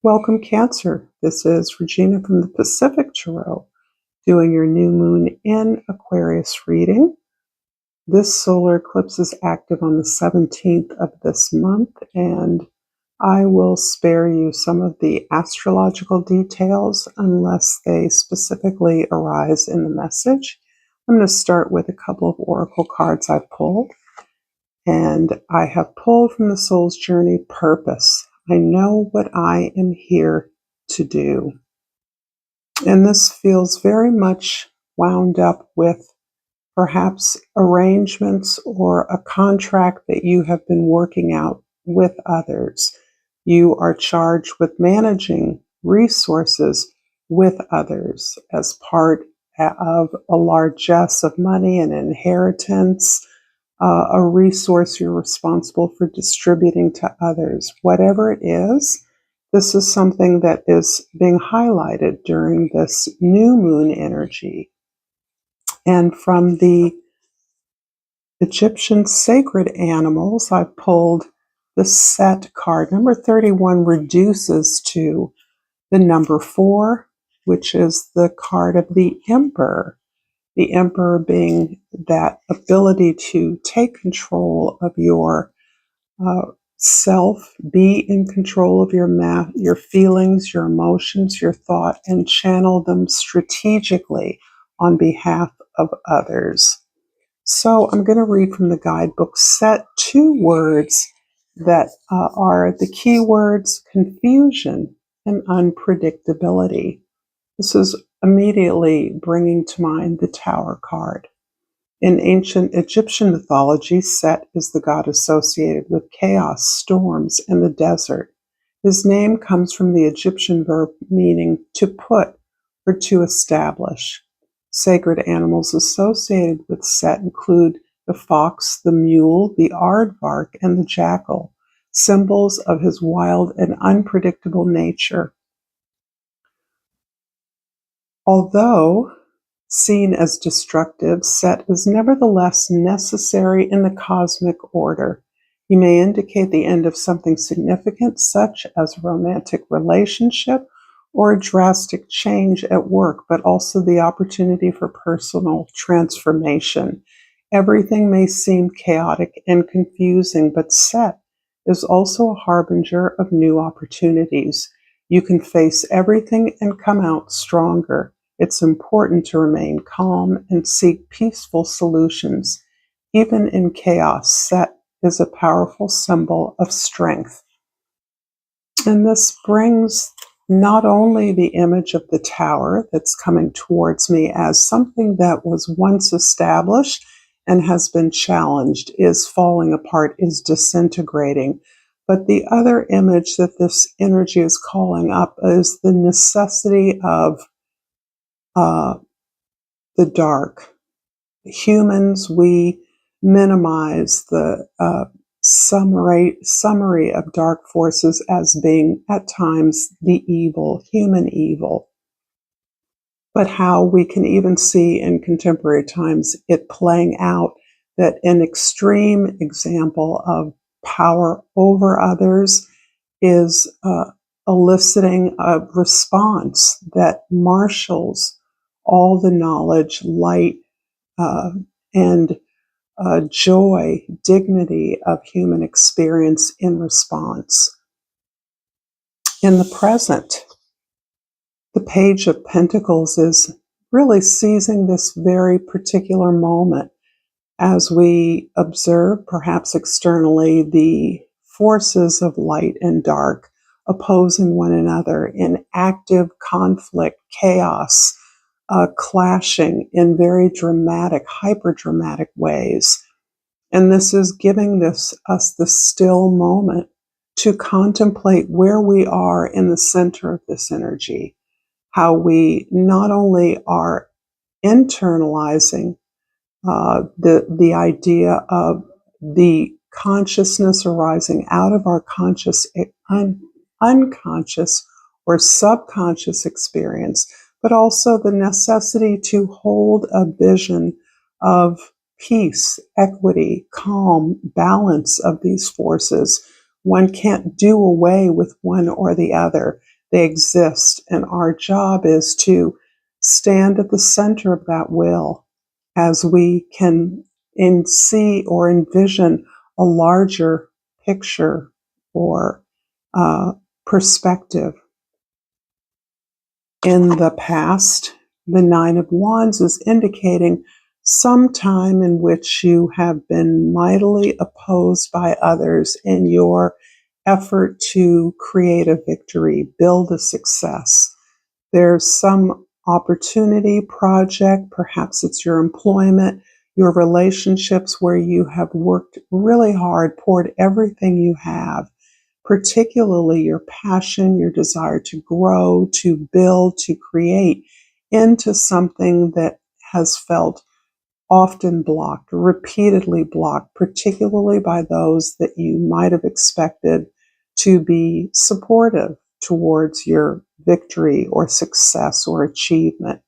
Welcome, Cancer. This is Regina from the Pacific Tarot, doing your new moon in Aquarius reading. This solar eclipse is active on the 17th of this month, and I will spare you some of the astrological details unless they specifically arise in the message. I'm going to start with a couple of oracle cards I've pulled, and I have pulled from the Soul's Journey Purpose. I know what I am here to do. And this feels very much wound up with perhaps arrangements or a contract that you have been working out with others. You are charged with managing resources with others as part of a largesse of money and inheritance, a resource you're responsible for distributing to others. Whatever it is, this is something that is being highlighted during this new moon energy. And from the Egyptian sacred animals, I pulled the Set card. Number 31 reduces to the number 4, which is the card of the Emperor. The Emperor being that ability to take control of your self, be in control of your feelings, your emotions, your thought, and channel them strategically on behalf of others. So I'm going to read from the guidebook Set 2 words that are the key words: confusion and unpredictability. This is immediately bringing to mind the Tower card. In ancient Egyptian mythology, Set is the god associated with chaos, storms, and the desert. His name comes from the Egyptian verb meaning to put or to establish. Sacred animals associated with Set include the fox, the mule, the aardvark, and the jackal, symbols of his wild and unpredictable nature. Although seen as destructive, Set is nevertheless necessary in the cosmic order. He may indicate the end of something significant, such as a romantic relationship or a drastic change at work, but also the opportunity for personal transformation. Everything may seem chaotic and confusing, but Set is also a harbinger of new opportunities. You can face everything and come out stronger. It's important to remain calm and seek peaceful solutions. Even in chaos, Set is a powerful symbol of strength. And this brings not only the image of the tower that's coming towards me as something that was once established and has been challenged, is falling apart, is disintegrating. But the other image that this energy is calling up is the necessity of the dark. Humans, we minimize the summary of dark forces as being at times the evil, human evil. But how we can even see in contemporary times it playing out, that an extreme example of power over others is eliciting a response that marshals all the knowledge, light, and joy, dignity of human experience in response. In the present, the Page of Pentacles is really seizing this very particular moment as we observe, perhaps externally, the forces of light and dark opposing one another in active conflict, chaos, clashing in very dramatic, hyper-dramatic ways. And this is giving us the still moment to contemplate where we are in the center of this energy, how we not only are internalizing the idea of the consciousness arising out of our unconscious or subconscious experience, but also the necessity to hold a vision of peace, equity, calm, balance of these forces One can't do away with one or the other. They exist, and our job is to stand at the center of that will as we can see or envision a larger picture or perspective. In the past, the Nine of Wands is indicating some time in which you have been mightily opposed by others in your effort to create a victory, build a success. There's some opportunity, project, perhaps it's your employment, your relationships where you have worked really hard, poured everything you have, particularly your passion, your desire to grow, to build, to create, into something that has felt often blocked, repeatedly blocked, particularly by those that you might have expected to be supportive towards your victory or success or achievement.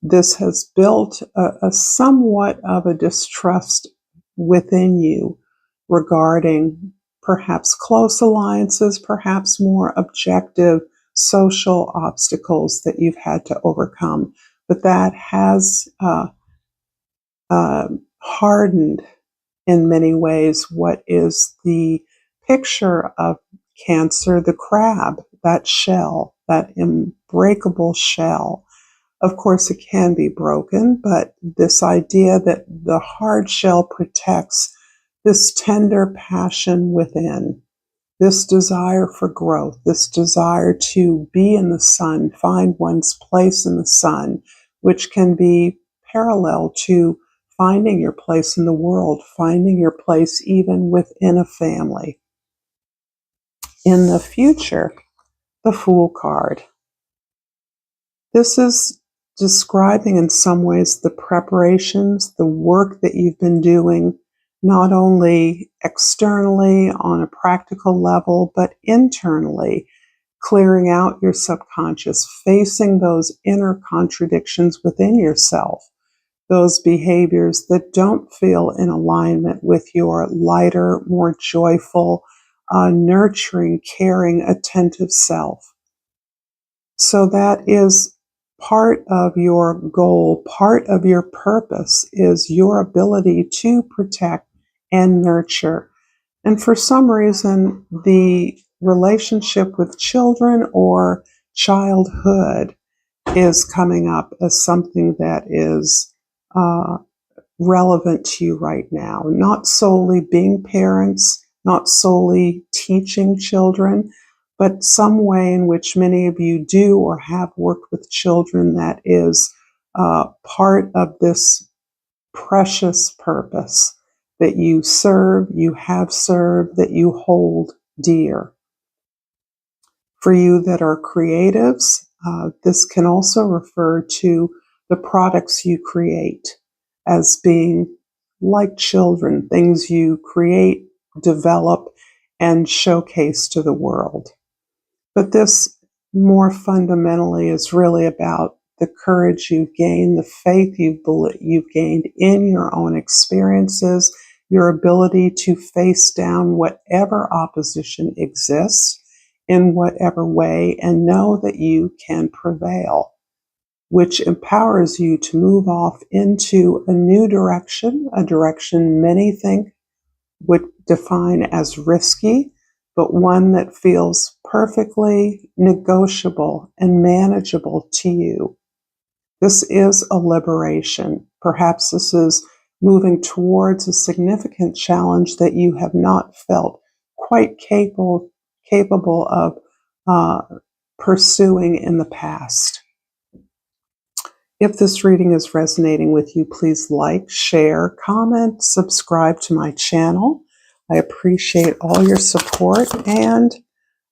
This has built a somewhat of a distrust within you regarding perhaps close alliances, perhaps more objective social obstacles that you've had to overcome. But that has hardened in many ways what is the picture of Cancer, the crab, that shell, that unbreakable shell. Of course, it can be broken, but this idea that the hard shell protects this tender passion within, this desire for growth, this desire to be in the sun, find one's place in the sun, which can be parallel to finding your place in the world, finding your place even within a family. In the future, the Fool card. This is describing in some ways the preparations, the work that you've been doing, not only externally on a practical level, but internally, clearing out your subconscious, facing those inner contradictions within yourself, those behaviors that don't feel in alignment with your lighter, more joyful, nurturing, caring, attentive self. So that is part of your goal, part of your purpose is your ability to protect and nurture. And for some reason, the relationship with children or childhood is coming up as something that is relevant to you right now. Not solely being parents, not solely teaching children, but some way in which many of you do or have worked with children that is part of this precious purpose that you serve, you have served, that you hold dear. For you that are creatives, this can also refer to the products you create as being like children, things you create, develop, and showcase to the world. But this more fundamentally is really about the courage you've gained, the faith you've gained in your own experiences, your ability to face down whatever opposition exists in whatever way and know that you can prevail, which empowers you to move off into a new direction, a direction many think would define as risky, but one that feels perfectly negotiable and manageable to you. This is a liberation. Perhaps this is moving towards a significant challenge that you have not felt quite capable of pursuing in the past. If this reading is resonating with you, please like, share, comment, subscribe to my channel. I appreciate all your support. And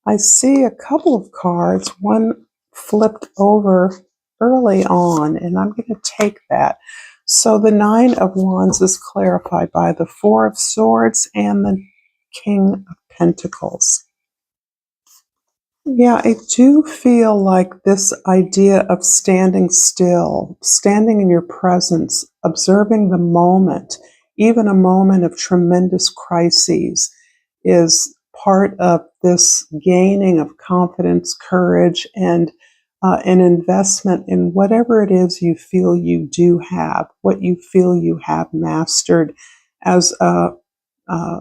I see a couple of cards, one flipped over early on, and I'm going to take that. So the Nine of Wands is clarified by the Four of Swords and the King of Pentacles. Yeah, I do feel like this idea of standing still, standing in your presence, observing the moment, even a moment of tremendous crises, is part of this gaining of confidence, courage, and an investment in whatever it is you feel you do have, what you feel you have mastered, as a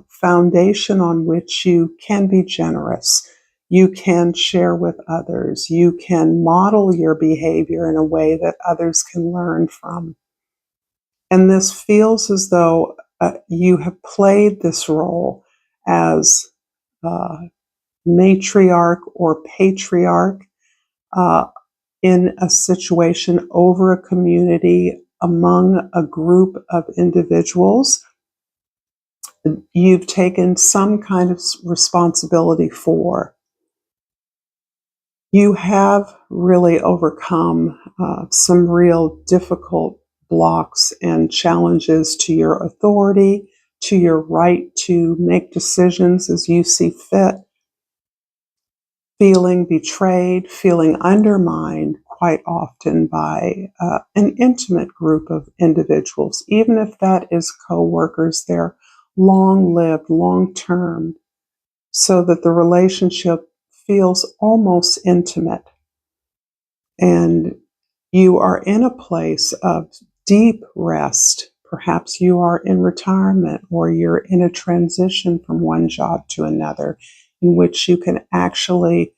foundation on which you can be generous. You can share with others. You can model your behavior in a way that others can learn from. And this feels as though you have played this role as matriarch or patriarch uh, in a situation over a community among a group of individuals. You've taken some kind of responsibility for. You have really overcome some real difficult blocks and challenges to your authority, to your right to make decisions as you see fit, feeling betrayed, feeling undermined quite often by an intimate group of individuals, even if that is co-workers. They're long-lived, long-term, so that the relationship feels almost intimate. And you are in a place of deep rest. Perhaps you are in retirement, or you're in a transition from one job to another, in which you can actually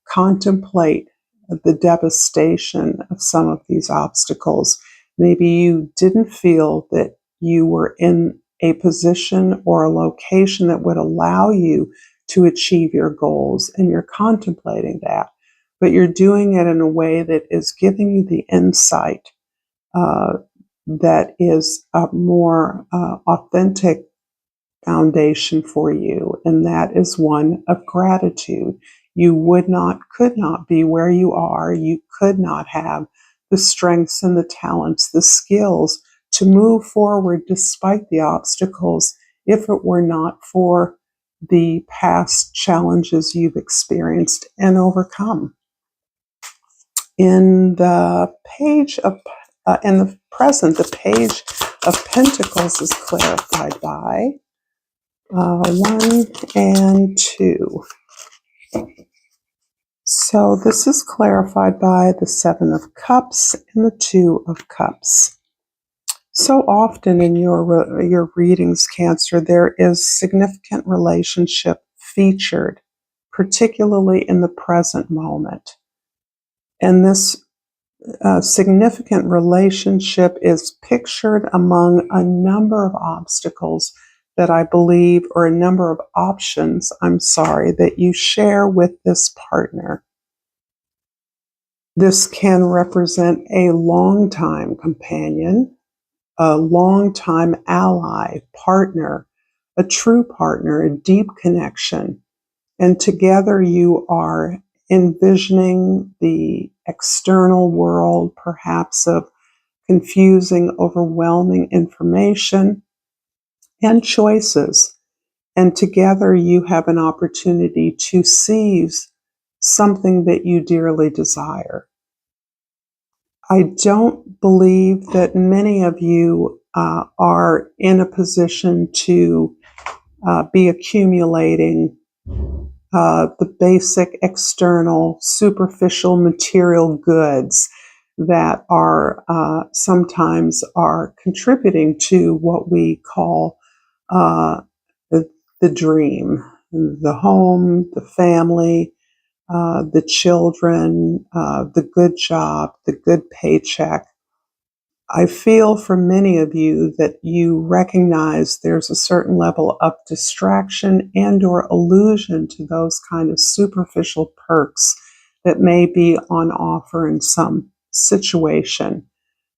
contemplate the devastation of some of these obstacles. Maybe you didn't feel that you were in a position or a location that would allow you to achieve your goals, and you're contemplating that, but you're doing it in a way that is giving you the insight that is a more authentic foundation for you, and that is one of gratitude. You could not be where you are. You could not have the strengths and the talents, the skills to move forward despite the obstacles if it were not for the past challenges you've experienced and overcome. In the present, the page of Pentacles is clarified by 1 and 2. So this is clarified by the 7 of Cups and the 2 of Cups. So often in your readings, Cancer, there is significant relationship featured, particularly in the present moment. And this significant relationship is pictured among a number of obstacles that I believe, or a number of options, that you share with this partner. This can represent a longtime companion, a longtime ally, partner, a true partner, a deep connection. And together you are envisioning the external world, perhaps of confusing, overwhelming information and choices. And together you have an opportunity to seize something that you dearly desire. I don't believe that many of you are in a position to be accumulating the basic, external, superficial material goods that are sometimes are contributing to what we call the dream, the home, the family, the children, the good job, the good paycheck. I feel for many of you that you recognize there's a certain level of distraction and or illusion to those kind of superficial perks that may be on offer in some situation.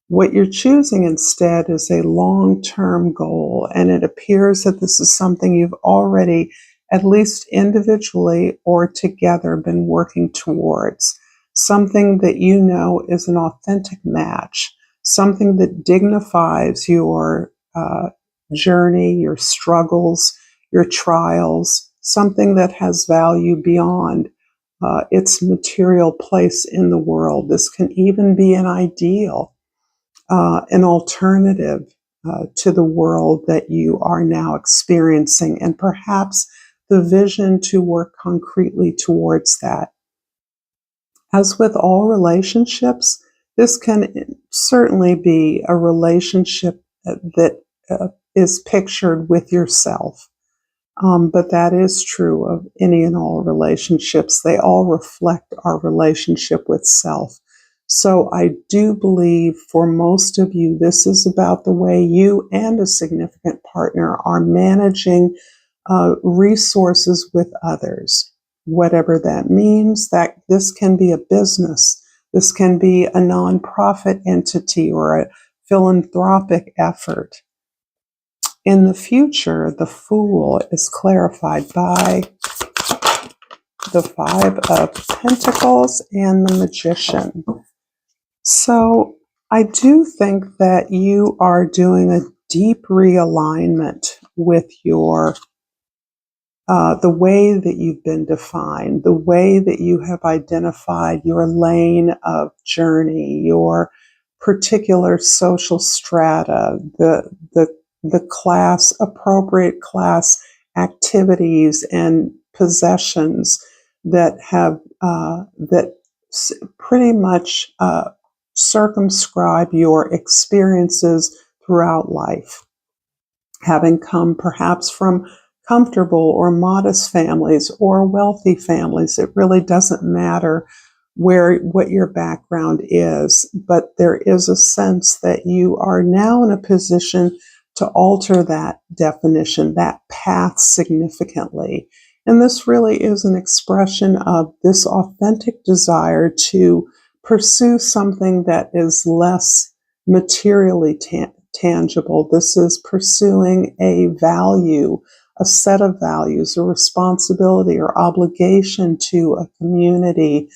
What you're choosing instead is a long-term goal, and it appears that this is something you've already, at least individually or together, been working towards. Something that you know is an authentic match, something that dignifies your journey, your struggles, your trials, something that has value beyond its material place in the world. This can even be an ideal, an alternative to the world that you are now experiencing, and perhaps the vision to work concretely towards that. As with all relationships, this can certainly be a relationship that is pictured with yourself. But that is true of any and all relationships. They all reflect our relationship with self. So I do believe for most of you, this is about the way you and a significant partner are managing resources with others, whatever that means. That this can be a business, this can be a nonprofit entity or a philanthropic effort. In the future, the Fool is clarified by the Five of Pentacles and the Magician. So I do think that you are doing a deep realignment with your the way that you've been defined, the way that you have identified your lane of journey, your particular social strata, the class, appropriate class activities and possessions that have pretty much circumscribe your experiences throughout life, having come perhaps from comfortable or modest families or wealthy families. It really doesn't matter what your background is, but there is a sense that you are now in a position to alter that definition, that path significantly. And this really is an expression of this authentic desire to pursue something that is less materially tangible. This is pursuing a value, a set of values, a responsibility or obligation to a community,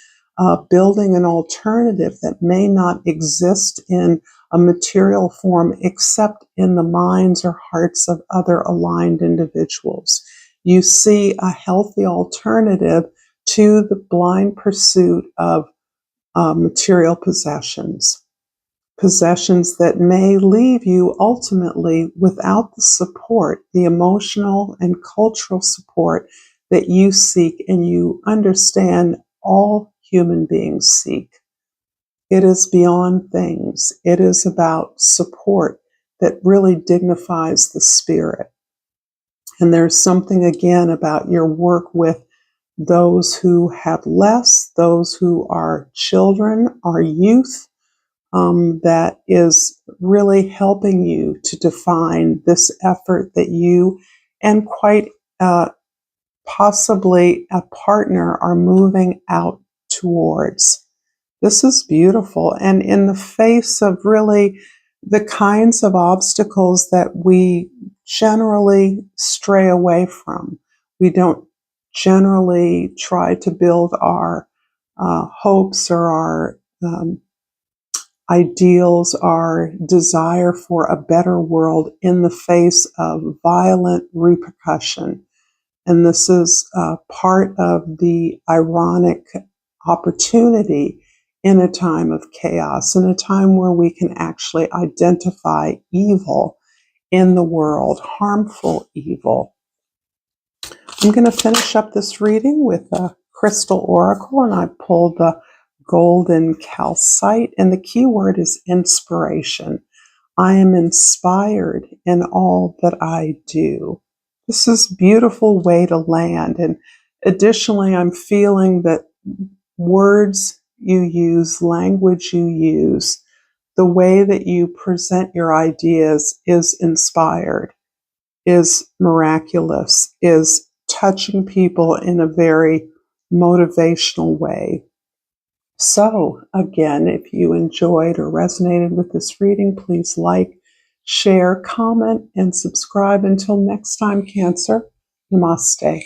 building an alternative that may not exist in a material form except in the minds or hearts of other aligned individuals. You see a healthy alternative to the blind pursuit of material possessions that may leave you ultimately without the support, the emotional and cultural support that you seek and you understand all human beings seek. It is beyond things. It is about support that really dignifies the spirit. And there's something again about your work with those who have less, those who are children, are youth, that is really helping you to define this effort that you and quite possibly a partner are moving out towards. This is beautiful. And in the face of really the kinds of obstacles that we generally stray away from, we don't generally try to build our hopes or our ideals, our desire for a better world in the face of violent repercussion. And this is part of the ironic opportunity in a time of chaos, in a time where we can actually identify evil in the world, harmful evil. I'm going to finish up this reading with a crystal oracle, and I pulled the golden calcite, and the key word is inspiration. I am inspired in all that I do. This is a beautiful way to land. And additionally, I'm feeling that words you use, language you use, the way that you present your ideas is inspired, is miraculous, is touching people in a very motivational way. So, again, if you enjoyed or resonated with this reading, please like, share, comment, and subscribe. Until next time, Cancer, namaste.